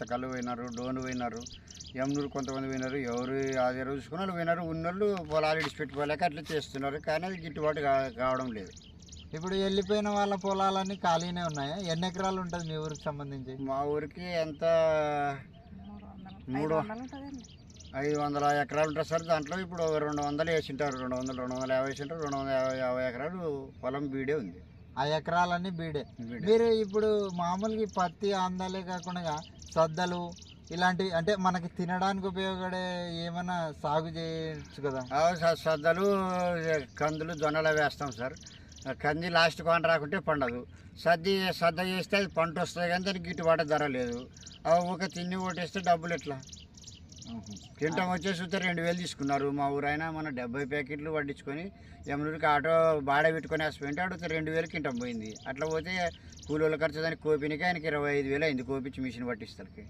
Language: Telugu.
కళ్ళు పోయినారు, డోన్ పోయినారు, యమునూరు కొంతమంది పోయినారు. ఎవరు అది చూసుకున్న వాళ్ళు పోయినారు. ఉన్నోళ్ళు పొలాలు ఇడిచిపెట్టుకోలేక అట్లా చేస్తున్నారు. కానీ అది గిట్టుబాటు కావడం లేదు. ఇప్పుడు వెళ్ళిపోయిన వాళ్ళ పొలాలన్నీ ఖాళీనే ఉన్నాయా? ఎన్ని ఎకరాలు ఉంటుంది మీ ఊరికి సంబంధించి? మా ఊరికి ఎంత 500 ఎకరాలు ఉంటుంది సార్. దాంట్లో ఇప్పుడు 200 వేసింటారు. 250 వేసింటారు. 250 ఎకరాలు పొలం బీడే ఉంది. ఆ ఎకరాలన్నీ బీడే. మీరు ఇప్పుడు మామూలుగా పత్తి ఆందాలే కాకుండా సద్దలు ఇలాంటివి అంటే మనకి తినడానికి ఉపయోగపడే ఏమైనా సాగు చేయొచ్చు కదా? సద్దలు, కందులు, జొన్నలు వేస్తాం సార్. కంది లాస్ట్ కాన్ రాకుంటే పండదు. సద్ద చేస్తే అది పంట వస్తుంది కానీ దానికి గిట్టుబాటు ధర లేదు. ఒక తిండి కొట్టేస్తే డబ్బులు ఎట్లా? కింటం వచ్చేసి 2000 తీసుకున్నారు. మా ఊరైనా మన 70 ప్యాకెట్లు పట్టించుకొని యమునూరికి ఆటో బాడ పెట్టుకొని వేసిపోయింటే అడిగితే 2000 కింటం పోయింది. అట్లా పోతే కూలీల ఖర్చు దానికి కోపినికి ఆయనకి 25,000 అయింది. కోపించి మిషన్ పట్టిస్తానికి.